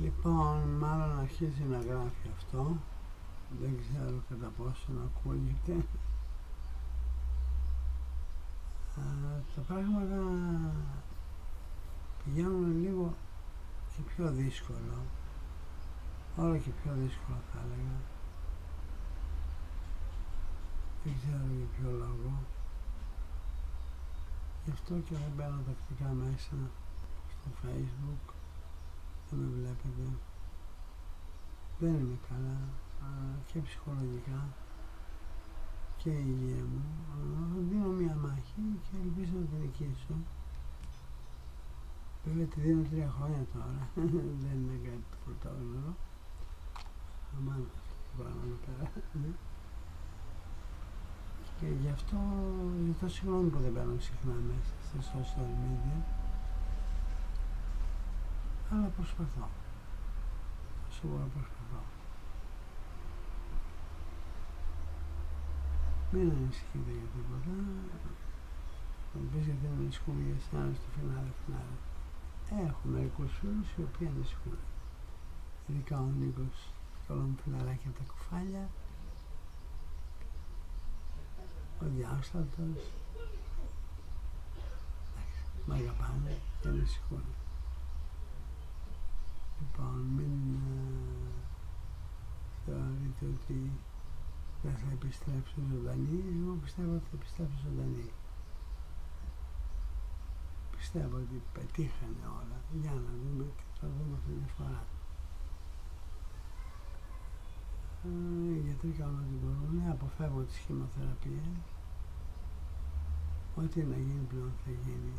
Λοιπόν, μάλλον αρχίζει να γράφει αυτό. Δεν ξέρω κατά πόσο να ακούγεται. Τα πράγματα πηγαίνουν λίγο και πιο δύσκολο. Όλο και πιο δύσκολο θα έλεγα. Δεν ξέρω για ποιο λόγο. Γι' αυτό και δεν μπαίνω τακτικά μέσα στο Facebook. Δεν με βλέπετε. Δεν είμαι καλά και ψυχολογικά και η υγεία μου. Δίνω μια μάχη και ελπίζω να την νικήσω. Βέβαια τη δίνω 3 χρόνια τώρα. Δεν είναι κάτι πρωτόγνωρο. Αμάν αυτό το πράγμα εδώ πέρα. Και γι' αυτό ζητώ συγγνώμη που δεν μπαίνω συχνά μέσα στα social media. Αλλά προσπαθώ. Όσο μπορώ προσπαθώ. Μην ανησυχείτε για τίποτα. Θα μου πεις γιατί δεν ανησυχούμε για εσάς στο φινάλε. Έχω μερικούς φίλους οι οποίοι ανησυχούν. Ειδικά ο Νίκος, καλό μου φιλαράκι από τα κουφάλια. Ο Διάστατος. Εντάξει, μ' αγαπάνε και ανησυχούν. Λοιπόν, μην θεωρείτε ότι δεν θα επιστρέψω ζωντανή. Εγώ πιστεύω ότι θα επιστρέψω ζωντανή. Πιστεύω ότι πετύχανε όλα. Για να δούμε τι θα δούμε αυτή τη φορά. Οι γιατροί κάνουν ό,τι μπορούν, αποφεύγω τις χημοθεραπείες. Ό,τι να γίνει πλέον θα γίνει.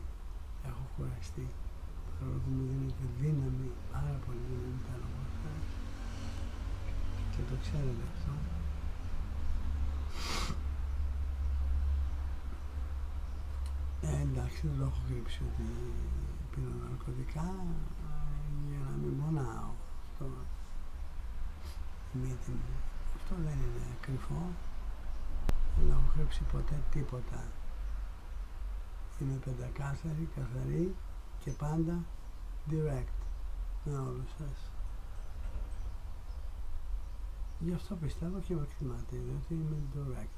Έχω κουραστεί. Παρόλο που μου δίνεται δύναμη, πάρα πολύ δύναμη πάνω από αυτά. Και το ξέρετε αυτό. Εντάξει, δεν το έχω κρύψει ότι πίνω ναρκωτικά για να μην πονάω. Αυτό η μύτη μου. Αυτό δεν είναι κρυφό. Δεν έχω κρύψει ποτέ τίποτα. Είμαι πεντακάθαρη, καθαρή και πάντα direct με όλους σας. Γι' αυτό πιστεύω και με εκτιμάτε, διότι είμαι direct.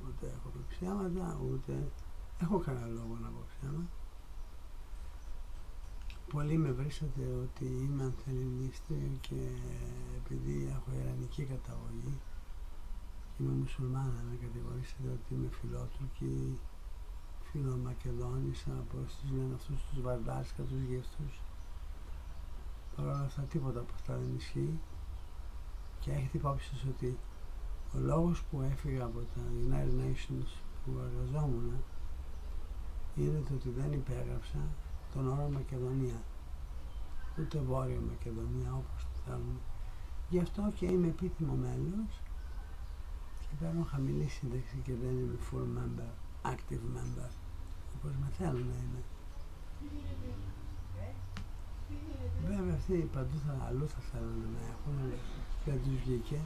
Ούτε έχω πει ψέματα, ούτε έχω κανένα λόγο να πω ψέματα. Πολλοί με βρίσατε ότι είμαι ανθεληνίστρια και επειδή έχω ιρανική καταγωγή και είμαι μουσουλμάνα, με κατηγορήσατε ότι είμαι φιλότουρκη, φιλομακεδόνισσα, πώς τους λένε αυτούς τους βαρδάρισκα, τους γύφτους. Παρ' όλα αυτά τίποτα από αυτά δεν ισχύει και έχετε υπόψη σας ότι ο λόγος που έφυγα από τα United Nations που εργαζόμουν είναι το ότι δεν υπέγραψα τον όρο Μακεδονία, ούτε Βόρεια Μακεδονία όπως το θέλουμε. Γι' αυτό και είμαι επίτιμο μέλος και παίρνω χαμηλή σύνταξη και δεν είμαι full member, active member, όπως με θέλουν να είμαι. Βέβαια αυτοί παντού αλλού θα θέλουν να έχουν, αλλά δεν τους βγήκε.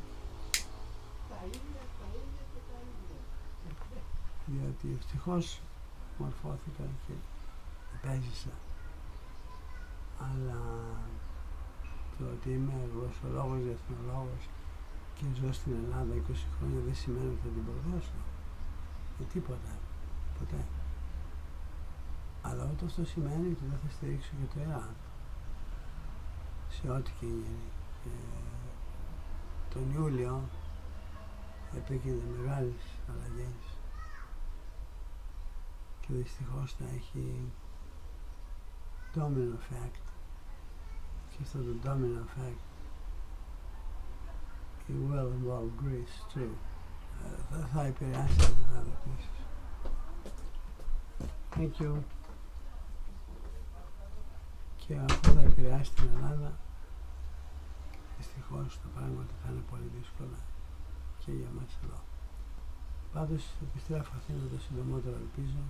Διότι ευτυχώς μορφώθηκα και επέζησα. Αλλά το ότι είμαι γλωσσολόγος, διεθνολόγος και ζω στην Ελλάδα 20 χρόνια δεν σημαίνει ότι θα την προδώσω. Με τίποτα. Ποτέ. Αλλά ούτε αυτό σημαίνει ότι δεν θα στηρίξω και το Ιράν. Σε ό,τι και γίνει. Τον Ιούλιο επίκυνται μεγάλες αλλαγές και δυστυχώς θα έχει domino effect και αυτό το domino effect it will involve Greece too. Θα επηρεάσει την Ελλάδα επίσης. Thank you. Και αφού θα επηρεάσει την Ελλάδα δυστυχώς τα πράγματα θα είναι πολύ δύσκολα και για μας εδώ. Πάντως επιστρέφω Αθήνα το συντομότερο ελπίζω,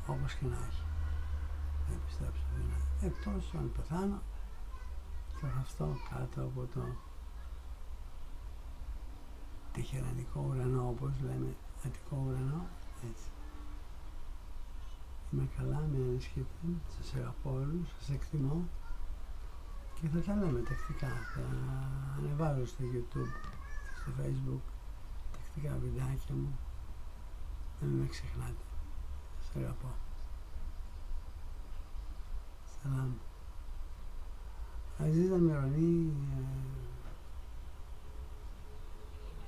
όπως και να έχει. Θα επιστρέψω Αθήνα. Εκτός αν πεθάνω θα χαθώ κάτω από το τυχερανικό ουρανό, όπως λέμε, Αττικό ουρανό, έτσι. Είμαι καλά, μην ανησυχείτε, σας αγαπώ όλους, σας εκτιμώ και θα τα λέμε τακτικά, θα ανεβάζω στο YouTube, στο Facebook, τακτικά βιντεάκια μου, να μην με ξεχνάτε, σας αγαπώ. Σαλάμ. عزیزم ایرانی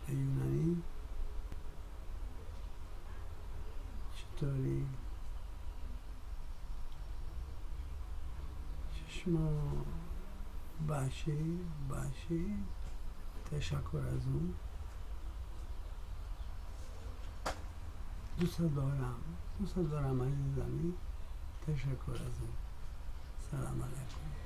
یونانی چطوری؟ چشما باشی تشکر از اون دوست دارم عزیزمی تشکر از اون سلام علیکم